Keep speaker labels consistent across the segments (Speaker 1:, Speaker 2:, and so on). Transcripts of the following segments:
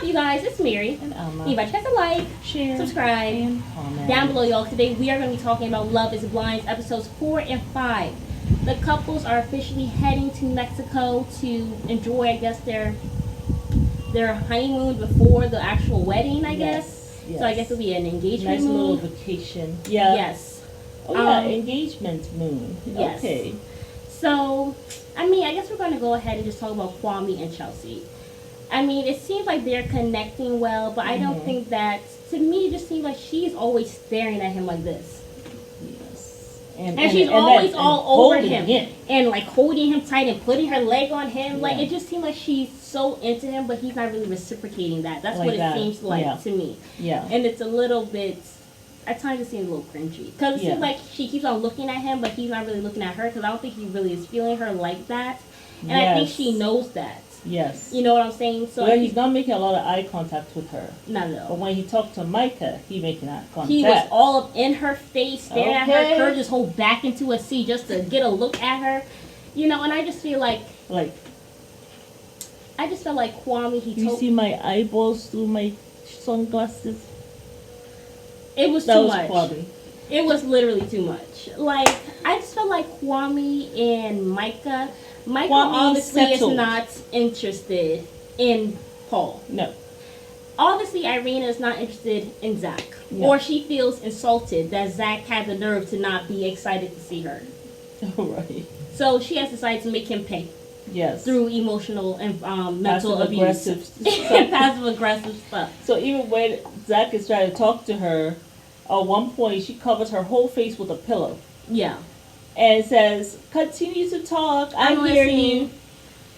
Speaker 1: You guys, it's Mary.
Speaker 2: And Alma.
Speaker 1: Anybody check the like,
Speaker 2: Share,
Speaker 1: subscribe,
Speaker 2: and comment.
Speaker 1: down below, y'all. Today we are going to be talking about Love is Blind, episodes 4 and 5. The couples are officially heading to Mexico to enjoy, I guess, their honeymoon before the actual wedding, I guess.
Speaker 2: Yes.
Speaker 1: So I guess it'll be an engagement
Speaker 2: nice
Speaker 1: moon.
Speaker 2: little vacation. Yeah.
Speaker 1: Yes.
Speaker 2: Oh yeah, engagement moon.
Speaker 1: Yes.
Speaker 2: Okay.
Speaker 1: So, I mean, I guess we're going to go ahead and just talk about Kwame and Chelsea. I mean, it seems like they're connecting well, but I don't think that, to me, it just seems like she's always staring at him like this.
Speaker 2: Yes.
Speaker 1: And she's always all over him. And, like, holding him tight and putting her leg on him. Yeah. Like, it just seems like she's so into him, but he's not really reciprocating that. That's like what it seems like to me. Yeah. And it's a little bit, at times it seems a little cringy. Because it seems like she keeps on looking at him, but he's not really looking at her, because I don't think he really is feeling her like that. And I think she knows that.
Speaker 2: Yes.
Speaker 1: You know what I'm saying? So
Speaker 2: well, he's not making a lot of eye contact with her.
Speaker 1: Not at all.
Speaker 2: But when he talked to Micah, he making eye contact.
Speaker 1: He was all up in her face, staring at her, curved his whole back into a seat just to get a look at her. You know, and I just feel like I just felt like Kwame,
Speaker 2: you see my eyeballs through my sunglasses?
Speaker 1: It was too much. Kwame. It was literally too much. Like, I just felt like Kwame and Micah obviously is not interested in Paul. No. Obviously, Irina is not interested in Zach. No. Or she feels insulted that Zach had the nerve to not be excited to see her.
Speaker 2: Right.
Speaker 1: So she has decided to make him pay. Yes. Through emotional and mental abuse. And passive-aggressive stuff.
Speaker 2: So even when Zach is trying to talk to her, at one point she covers her whole face with a pillow. Yeah. And says, continue to talk. I'm hearing you.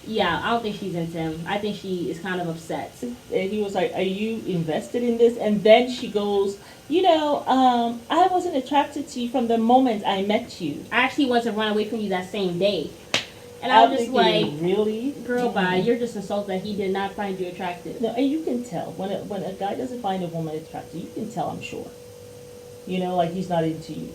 Speaker 1: Yeah, I don't think she's into him. I think she is kind of upset.
Speaker 2: And he was like, are you invested in this? And then she goes, you know, I wasn't attracted to you from the moment I met you.
Speaker 1: I actually wanted to run away from you that same day. And I was just like,
Speaker 2: really?
Speaker 1: Girl, bye. You're just insulted that he did not find you attractive.
Speaker 2: No, and you can tell. When a guy doesn't find a woman attractive, you can tell, I'm sure. You know, like he's not into you.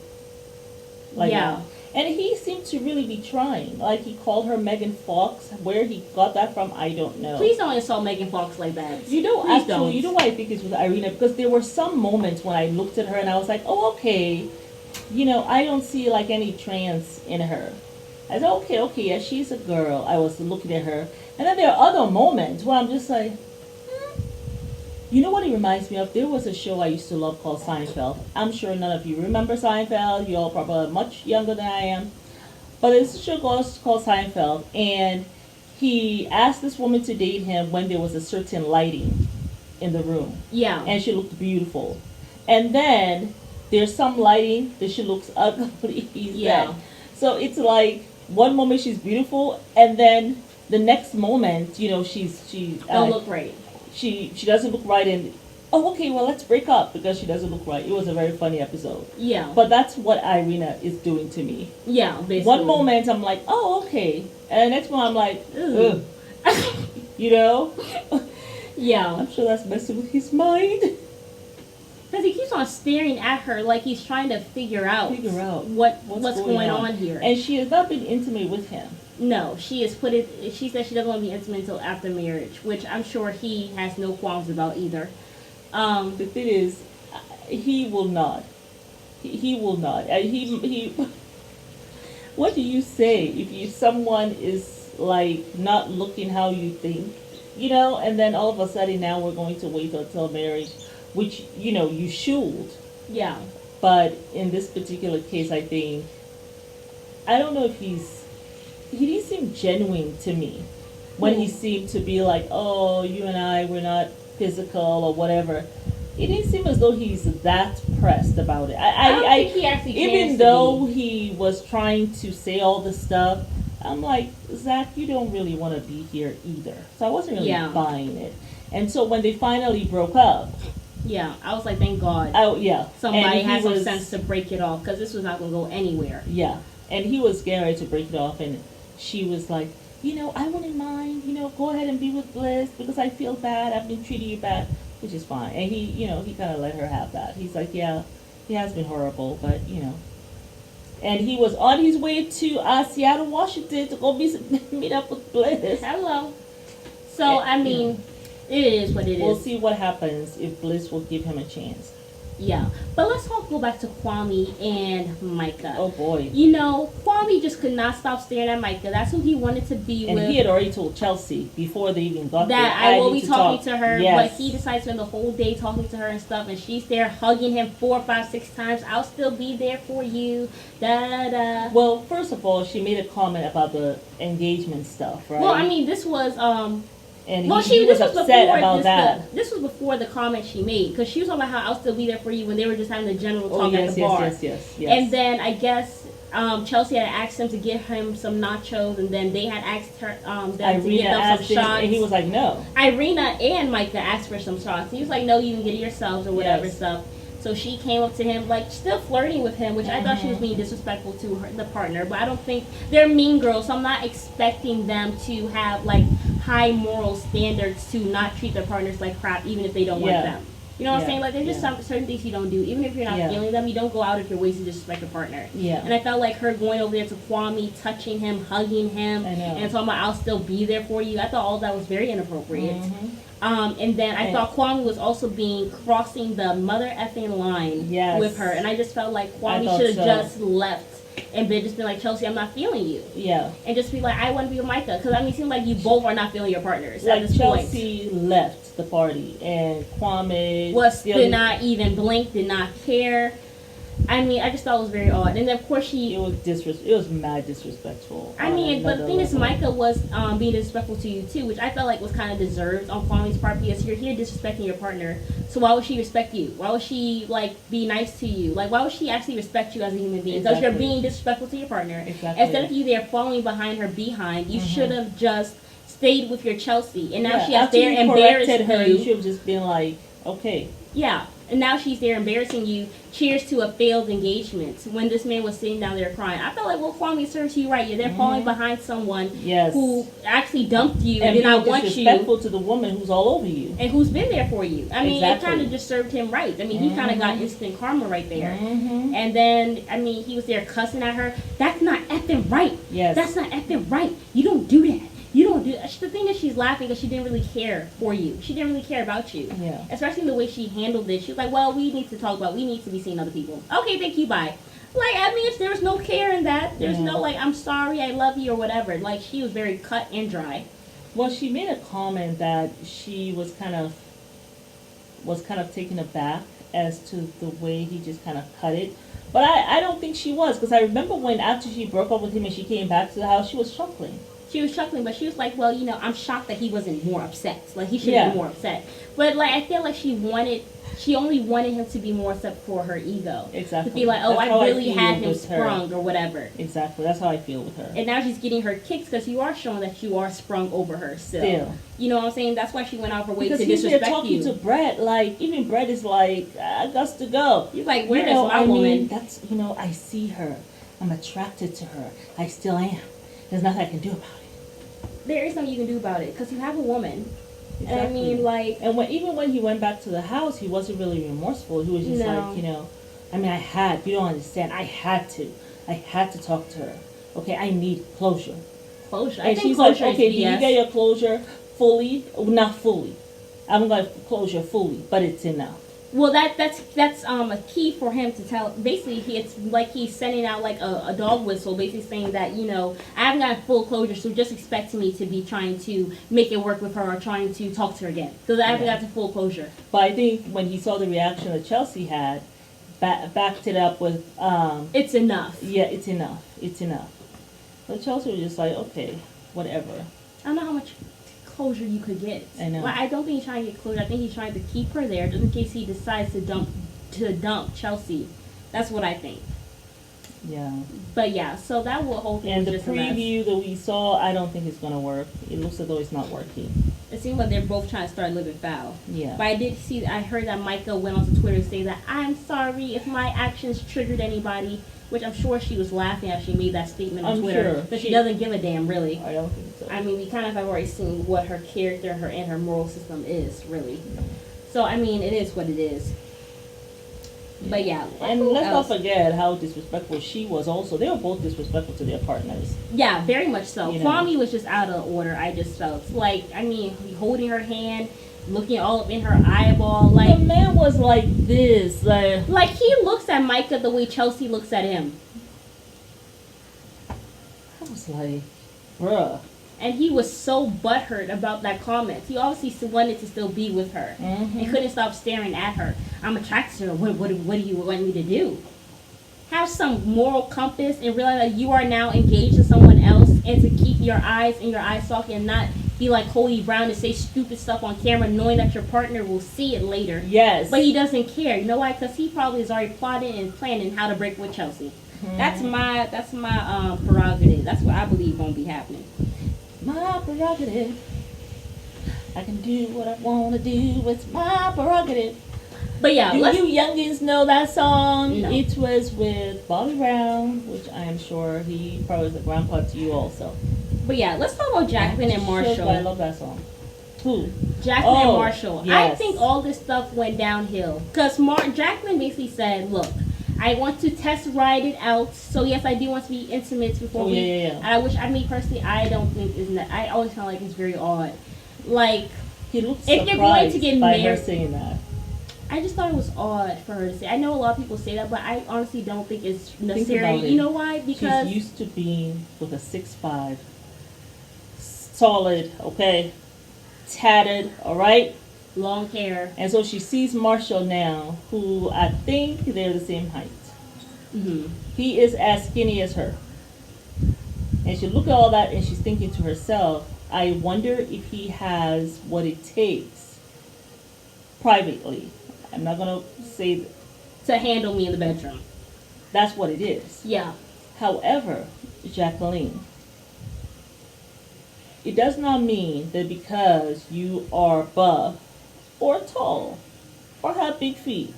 Speaker 2: Like, yeah. And he seemed to really be trying. Like, he called her Megan Fox. Where he got that from, I don't know.
Speaker 1: Please don't insult Megan Fox like that.
Speaker 2: You know,
Speaker 1: Please
Speaker 2: actually,
Speaker 1: don't.
Speaker 2: You know why I think it's with Irina? Because there were some moments when I looked at her and I was like, oh, okay. You know, I don't see, like, any trans in her. I said, okay, yeah, she's a girl. I was looking at her. And then there are other moments where I'm just like, You know what it reminds me of? There was a show I used to love called Seinfeld. I'm sure none of you remember Seinfeld. You all probably much younger than I am. But it's a show called Seinfeld. And he asked this woman to date him when there was a certain lighting in the room. Yeah. And she looked beautiful. And then there's some lighting that she looks ugly. Yeah. So it's like one moment she's beautiful, and then the next moment, you know, she
Speaker 1: don't look right.
Speaker 2: She doesn't look right, and oh, okay, well, let's break up because she doesn't look right. It was a very funny episode. Yeah. But that's what Irina is doing to me. Yeah, basically. One moment I'm like, oh, okay, and the next one I'm like, ugh. You know? Yeah. I'm sure that's messing with his mind.
Speaker 1: Because he keeps on staring at her like he's trying to figure out what's going on here.
Speaker 2: And she has not been intimate with him.
Speaker 1: No, she said she doesn't want to be intimate until after marriage, which I'm sure he has no qualms about either.
Speaker 2: The thing is, he will not. He will not. He. What do you say if someone is like not looking how you think, you know, and then all of a sudden now we're going to wait until marriage, which, you know, you should. Yeah. But in this particular case, I think, I don't know if he didn't seem genuine to me when he seemed to be like, oh, you and I, we're not physical or whatever. It didn't seem as though he's that pressed about it. I don't think he actually even though he was trying to say all this stuff, I'm like, Zach, you don't really want to be here either. So I wasn't really buying it. And so when they finally broke up,
Speaker 1: yeah, I was like, thank God.
Speaker 2: Oh, yeah.
Speaker 1: Somebody has some sense to break it off, because this was not going to go anywhere.
Speaker 2: Yeah. And he was getting ready to break it off, and she was like, you know, I wouldn't mind, you know, go ahead and be with Bliss because I feel bad. I've been treating you bad, which is fine. And he, you know, he kind of let her have that. He's like, yeah, he has been horrible, but, you know. And he was on his way to Seattle, Washington to go meet up with Bliss.
Speaker 1: Hello. So, I mean, It is what it is.
Speaker 2: We'll see what happens if Bliss will give him a chance.
Speaker 1: Yeah, but let's go back to Kwame and Micah.
Speaker 2: Oh boy.
Speaker 1: You know, Kwame just could not stop staring at Micah. That's who he wanted to be with.
Speaker 2: And he had already told Chelsea before they even got there.
Speaker 1: That I will be talking to her,
Speaker 2: yes.
Speaker 1: But he decides to spend the whole day talking to her and stuff, and she's there hugging him 4, 5, 6 times. I'll still be there for you. Da da.
Speaker 2: Well, first of all, she made a comment about the engagement stuff, right?
Speaker 1: Well, I mean, this was
Speaker 2: And he was upset about that.
Speaker 1: This was before the comment she made, because she was talking about how I'll still be there for you when they were just having the general talk at the bar.
Speaker 2: Yes.
Speaker 1: And then I guess Chelsea had asked him to give him some nachos, and then they had asked her them to give them some shots.
Speaker 2: And he was like, no.
Speaker 1: Irina and Micah asked for some shots. He was like, no, you can get it yourselves or whatever stuff. So she came up to him, like, still flirting with him, which I thought she was being disrespectful to the partner. But I don't think they're mean girls, so I'm not expecting them to have, like, high moral standards to not treat their partners like crap, even if they don't want them. You know what I'm saying? Like, there's just some certain things you don't do. Even if you're not feeling them, you don't go out of your way to disrespect your partner. Yeah. And I felt like her going over there to Kwame, touching him, hugging him, and talking about, I'll still be there for you. I thought all that was very inappropriate. And then I thought Kwame was also crossing the mother effing line with her. And I just felt like Kwame should have just left and just been like, Chelsea, I'm not feeling you. Yeah. And just be like, I want to be with Micah. Because, I mean, it seems like you both are not feeling your partners
Speaker 2: like
Speaker 1: at this
Speaker 2: Chelsea
Speaker 1: point.
Speaker 2: left the party and Kwame
Speaker 1: did not even blink, did not care. I mean, I just thought it was very odd. And then, of course, it
Speaker 2: was mad disrespectful.
Speaker 1: I mean, but the thing is, Micah was being disrespectful to you, too, which I felt like was kind of deserved on Kwame's part, because you're here disrespecting your partner. So why would she respect you? Why would she, like, be nice to you? Like, why would she actually respect you as a human being? Because you're being disrespectful to your partner. Exactly. Instead of you there following behind her behind, you should have just stayed with your Chelsea. And now she has there embarrassed her.
Speaker 2: You should have just been like, okay.
Speaker 1: Yeah. And now she's there embarrassing you. Cheers to a failed engagement. When this man was sitting down there crying, I felt like, well, Kwame serves you right. You're there falling behind someone who actually dumped you and did not want you.
Speaker 2: Disrespectful to the woman who's all over you
Speaker 1: and who's been there for you. I mean, it kind of just served him right. I mean, he kind of got instant karma right there. And then, I mean, he was there cussing at her. That's not effing right. Yes, that's not effing right. You don't do that. You don't do that. The thing is, she's laughing because she didn't really care for you. She didn't really care about you. Yeah. Especially the way she handled it. She was like, well, we need to talk about, we need to be seeing other people. Okay, thank you, bye. Like, I mean, there was no care in that. There's no, like, I'm sorry, I love you, or whatever. Like, she was very cut and dry.
Speaker 2: Well, she made a comment that she was kind of taken aback as to the way he just kind of cut it. But I don't think she was, because I remember when after she broke up with him and she came back to the house, she was chuckling.
Speaker 1: She was chuckling, but she was like, well, you know, I'm shocked that he wasn't more upset. Like, he should have been more upset. But, like, I feel like she only wanted him to be more upset for her ego. Exactly. To be like, oh, I really had him sprung or whatever.
Speaker 2: Exactly. That's how I feel with her.
Speaker 1: And now she's getting her kicks because you are showing that you are sprung over her still. You know what I'm saying? That's why she went out of her way to disrespect you. Because he's there
Speaker 2: talking to Brett. Like, even Brett is like, I got to go.
Speaker 1: He's like, where is my woman?
Speaker 2: That's, I see her. I'm attracted to her. I still am. There's nothing I can do about it.
Speaker 1: There is something you can do about it because you have a woman. Exactly. And I mean, like...
Speaker 2: And even when he went back to the house, he wasn't really remorseful. He was just like, I mean, you don't understand. I had to talk to her. Okay, I need closure.
Speaker 1: Closure?
Speaker 2: And she's like, okay, do you get your closure fully? Not fully. I'm going to closure fully, but it's enough.
Speaker 1: Well, that's a key for him to tell. Basically, it's like he's sending out like a dog whistle, basically saying that, I haven't got full closure, so just expect me to be trying to make it work with her or trying to talk to her again. So I haven't got to full closure.
Speaker 2: But I think when he saw the reaction that Chelsea had, backed it up with...
Speaker 1: it's enough.
Speaker 2: Yeah, it's enough. It's enough. But Chelsea was just like, okay, whatever.
Speaker 1: I don't know how much closure you could get.
Speaker 2: I know.
Speaker 1: Well, I don't think he's trying to get closure. I think he's trying to keep her there just in case he decides to dump Chelsea. That's what I think. Yeah. But yeah, so that whole thing
Speaker 2: and
Speaker 1: was just a mess.
Speaker 2: And the preview that we saw, I don't think it's going to work. It looks as though it's not working.
Speaker 1: It seems like they're both trying to start living foul. Yeah. But I heard that Micah went onto Twitter to say that, I'm sorry if my actions triggered anybody, which I'm sure she was laughing as she made that statement on Twitter. Sure. But she doesn't give a damn, really.
Speaker 2: I don't think so.
Speaker 1: I mean, we kind of have already seen what her character and her moral system is, really. So, I mean, it is what it is. Yeah. But yeah.
Speaker 2: And let's not forget how disrespectful she was also. They were both disrespectful to their partners.
Speaker 1: Yeah, very much so. Kwame was just out of order, I just felt. Like, I mean, holding her hand, looking all up in her eyeball. Like
Speaker 2: the man was like this,
Speaker 1: like he looks at Micah the way Chelsea looks at him.
Speaker 2: I was like, bruh.
Speaker 1: And he was so butthurt about that comment. He obviously wanted to still be with her and couldn't stop staring at her. I'm attracted to her. What do you want me to do? Have some moral compass and realize that you are now engaged to someone else, and to keep your eyes in your eye socket and not be like Cody Brown and say stupid stuff on camera, knowing that your partner will see it later.
Speaker 2: Yes.
Speaker 1: But he doesn't care. You know why? Because he probably is already plotting and planning how to break with Chelsea. That's my prerogative. That's what I believe won't be happening.
Speaker 2: My prerogative. I can do what I want to do. It's my prerogative.
Speaker 1: But yeah,
Speaker 2: do you youngins know that song?
Speaker 1: No.
Speaker 2: It was with Bobby Brown, which I am sure he probably was a grandpa to you also.
Speaker 1: But yeah, let's talk about Jacqueline and Marshall.
Speaker 2: I love that song. Who?
Speaker 1: Jacqueline and Marshall.
Speaker 2: Yes.
Speaker 1: I think all this stuff went downhill because Jacqueline basically said, "Look, I want to test ride it out. So yes, I do want to be intimate before And I wish, personally, I don't think isn't that. I always feel like it's very odd. Like
Speaker 2: he looks
Speaker 1: if you're going to get
Speaker 2: by
Speaker 1: married,
Speaker 2: her saying that.
Speaker 1: I just thought it was odd for her to say. I know a lot of people say that, but I honestly don't think it's necessary.
Speaker 2: Think about it.
Speaker 1: You know why? Because
Speaker 2: she's used to being with a 6'5", solid, okay, tatted, all right,
Speaker 1: long hair,
Speaker 2: and so she sees Marshall now, who I think they're the same height. He is as skinny as her, and she look at all that, and she's thinking to herself, I wonder if he has what it takes privately. I'm not going to say
Speaker 1: to handle me in the bedroom.
Speaker 2: That's what it is.
Speaker 1: Yeah.
Speaker 2: However, Jacqueline, it does not mean that because you are buff or tall or have big feet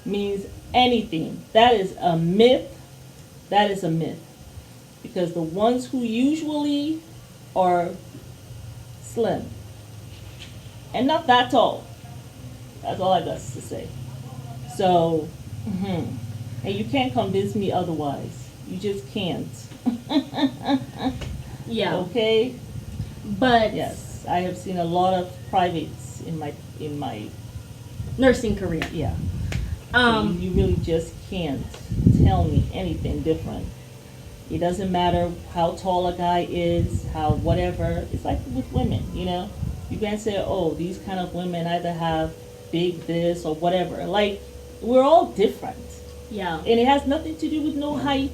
Speaker 2: means anything. That is a myth. That is a myth. Because the ones who usually are slim and not that tall, that's all I got to say. So, and you can't convince me otherwise. You just can't.
Speaker 1: Yeah.
Speaker 2: Okay?
Speaker 1: But
Speaker 2: yes, I have seen a lot of privates in my
Speaker 1: nursing career.
Speaker 2: Yeah. So you really just can't tell me anything different. It doesn't matter how tall a guy is, how whatever. It's like with women, you know. You can't say, oh, these kind of women either have big this or whatever. Like, we're all different.
Speaker 1: Yeah.
Speaker 2: And it has nothing to do with no height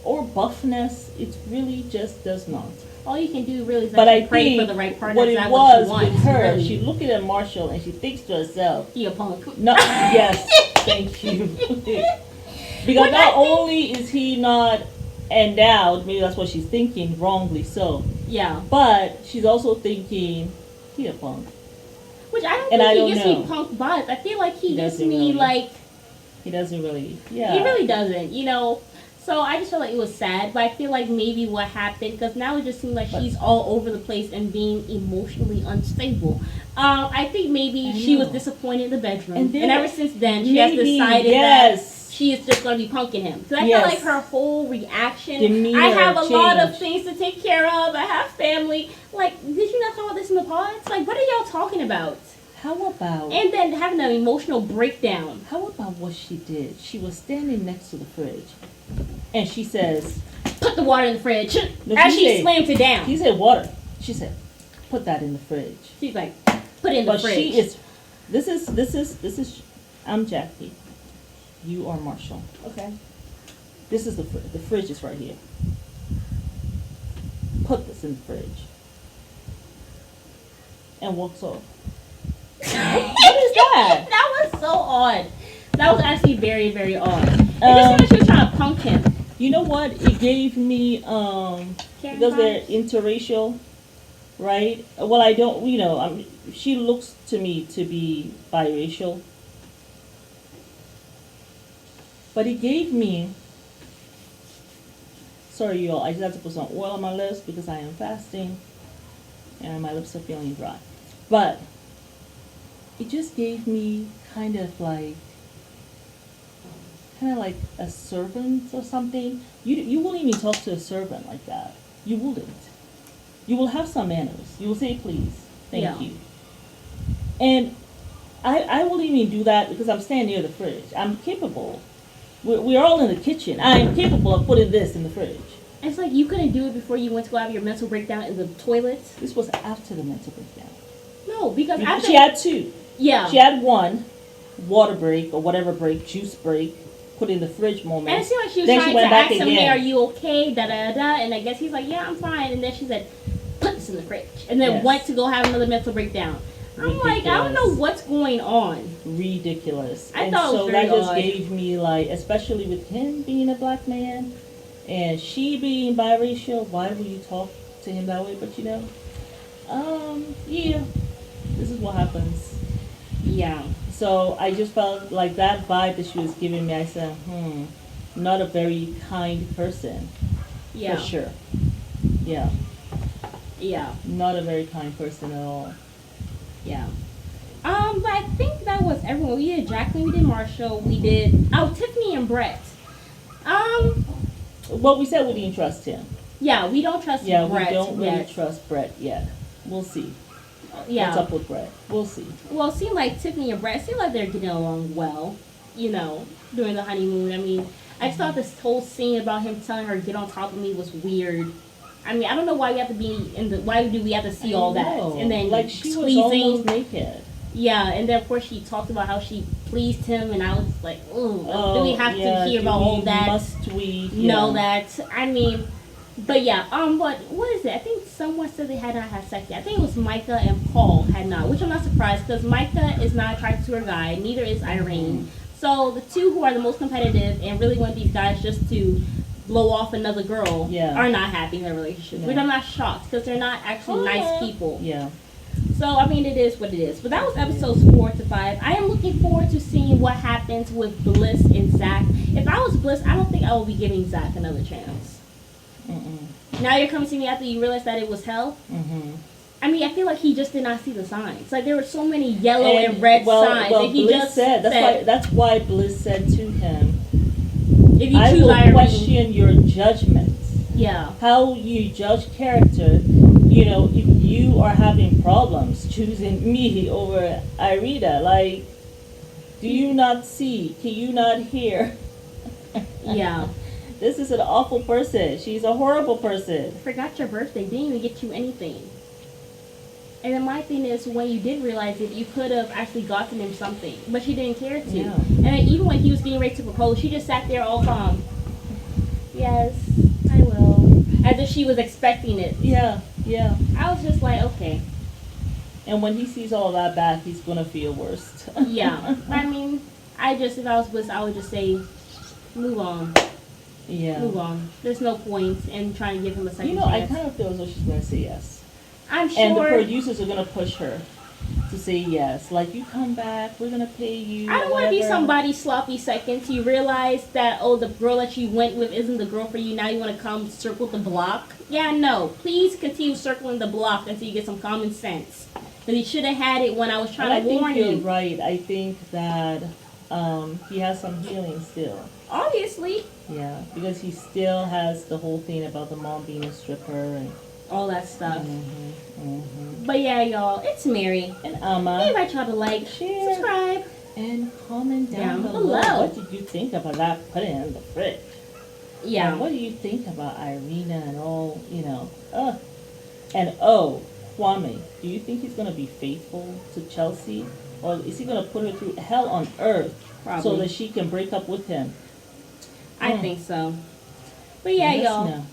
Speaker 2: or buffness. It really just does not.
Speaker 1: All you can do really is
Speaker 2: pray
Speaker 1: for the right partner.
Speaker 2: What it was with her, really. She looked at Marshall and she thinks to herself,
Speaker 1: "He a punk."
Speaker 2: No, yes, thank you. Because not only is he not endowed, maybe that's what she's thinking, wrongly so.
Speaker 1: Yeah.
Speaker 2: But she's also thinking, he a punk.
Speaker 1: Which I don't think he gives me punk vibes. I feel like he gives me
Speaker 2: really,
Speaker 1: like.
Speaker 2: He doesn't really. Yeah.
Speaker 1: He really doesn't. You know. So I just feel like it was sad, but I feel like maybe what happened, because now it just seems like she's all over the place and being emotionally unstable. I think maybe she was disappointed in the bedroom, and ever since then she has decided that she is just going to be punking him. So I feel like her whole reaction,
Speaker 2: demeanor
Speaker 1: I have a lot of
Speaker 2: changed.
Speaker 1: things to take care of, I have family. Like, did you not talk about this in the pods? Like, what are y'all talking about?
Speaker 2: How about...
Speaker 1: And then having an emotional breakdown.
Speaker 2: How about what she did? She was standing next to the fridge. And she says,
Speaker 1: put the water in the fridge. As she slammed it down.
Speaker 2: He said water. She said, put that in the fridge.
Speaker 1: She's like, put it in the fridge.
Speaker 2: She is, this is, I'm Jackie. You are Marshall.
Speaker 1: Okay.
Speaker 2: This is the fridge is right here. Put this in the fridge. And walks off. What is that?
Speaker 1: That was so odd. That was actually very, very odd. It just seemed like she was trying to punk him.
Speaker 2: You know what? It gave me, because they're interracial, right? Well, I don't, you know, she looks to me to be biracial. But it gave me, sorry y'all, I just have to put some oil on my lips because I am fasting and my lips are feeling dry. But it just gave me kind of like a servant or something. You wouldn't even talk to a servant like that. You wouldn't. You will have some manners. You will say please, thank you. And I will even do that because I'm standing near the fridge. I'm capable. We're all in the kitchen. I am capable of putting this in the fridge.
Speaker 1: It's like you couldn't do it before you went to go have your mental breakdown in the toilet.
Speaker 2: This was after the mental breakdown.
Speaker 1: No, because after
Speaker 2: she had two.
Speaker 1: Yeah.
Speaker 2: She had one water break or whatever break, juice break, put in the fridge moment.
Speaker 1: And it seemed like she was trying to ask him, hey, are you okay? Da da da. And I guess he's like, yeah, I'm fine. And then she said, put this in the fridge. And then went to go have another mental breakdown. I'm like, I don't know what's going on.
Speaker 2: Ridiculous.
Speaker 1: I thought it was very
Speaker 2: that just gave me like, especially with him being a black man and she being biracial, why would you talk to him that way? But yeah, this is what happens.
Speaker 1: Yeah.
Speaker 2: So I just felt like that vibe that she was giving me, I said, not a very kind person.
Speaker 1: Yeah.
Speaker 2: For sure. Yeah.
Speaker 1: Yeah.
Speaker 2: Not a very kind person at all.
Speaker 1: Yeah. But I think that was everyone. We did Jacqueline, we did Marshall, we did Tiffany and Brett.
Speaker 2: Well, we said we didn't trust him.
Speaker 1: Yeah, we don't trust Brett.
Speaker 2: Yeah, we don't really trust Brett yet. We'll see.
Speaker 1: Yeah.
Speaker 2: What's up with Brett? We'll see.
Speaker 1: Well, it seemed like Tiffany and Brett seemed like they're getting along well, during the honeymoon. I mean, I just thought this whole scene about him telling her get on top of me was weird. I mean, I don't know why we have to why do we have to see all that? And then
Speaker 2: like she
Speaker 1: squeezing.
Speaker 2: was almost naked.
Speaker 1: Yeah, and then of course she talked about how she pleased him, and I was like, do we have to hear about all that?
Speaker 2: Must we
Speaker 1: know that? I mean, but yeah, but what is it? I think someone said they had not had sex yet. I think it was Micah and Paul had not, which I'm not surprised because Micah is not attracted to her guy, neither is Irene. So the two who are the most competitive and really want these guys just to blow off another girl are not happy in their relationship, which I'm not shocked because they're not actually nice people.
Speaker 2: Yeah.
Speaker 1: So, I mean, it is what it is. But that was episodes 4 to 5. I am looking forward to seeing what happens with Bliss and Zach. If I was Bliss, I don't think I would be giving Zach another chance. Now you're coming to me after you realize that it was hell? I mean, I feel like he just did not see the signs. Like, there were so many yellow and red signs.
Speaker 2: Well,
Speaker 1: and he
Speaker 2: Bliss
Speaker 1: just
Speaker 2: said, that's why Bliss said to him,
Speaker 1: if you
Speaker 2: I
Speaker 1: choose
Speaker 2: will
Speaker 1: Irene,
Speaker 2: question your judgment.
Speaker 1: Yeah.
Speaker 2: How you judge character, if you are having problems choosing me over Irina, like, do you not see? Can you not hear?
Speaker 1: Yeah.
Speaker 2: This is an awful person. She's a horrible person.
Speaker 1: I forgot your birthday. Didn't even get you anything. And then my thing is, when you did realize it, you could have actually gotten him something. But she didn't care to.
Speaker 2: Yeah.
Speaker 1: And then even when he was getting ready to propose, she just sat there all calm. Yes, I will. As if she was expecting it.
Speaker 2: Yeah.
Speaker 1: I was just like, okay.
Speaker 2: And when he sees all that back, he's going to feel worse.
Speaker 1: Yeah. I mean, if I was Bliss, I would just say, move on.
Speaker 2: Yeah.
Speaker 1: Move on. There's no point in trying to give him a second chance.
Speaker 2: I kind of feel as though she's going to say yes.
Speaker 1: I'm sure.
Speaker 2: And the producers are going to push her to say yes. Like, you come back, we're going to pay you.
Speaker 1: I don't want to be somebody's sloppy seconds. You realize that, the girl that you went with isn't the girl for you. Now you want to come circle the block. Yeah, no. Please continue circling the block until you get some common sense. Because he should have had it when I was trying to warn
Speaker 2: you. I think
Speaker 1: him.
Speaker 2: you're right. I think that he has some healing still.
Speaker 1: Obviously.
Speaker 2: Yeah, because he still has the whole thing about the mom being a stripper and
Speaker 1: all that stuff. But yeah, y'all, it's Mary
Speaker 2: and Amma.
Speaker 1: We invite y'all to like, share, subscribe,
Speaker 2: and comment down below. What did you think about that putting in the fridge?
Speaker 1: Yeah.
Speaker 2: And what do you think about Irina and all, And Kwame, do you think he's going to be faithful to Chelsea? Or is he going to put her through hell on earth so that she can break up with him?
Speaker 1: I think so. But yeah, y'all.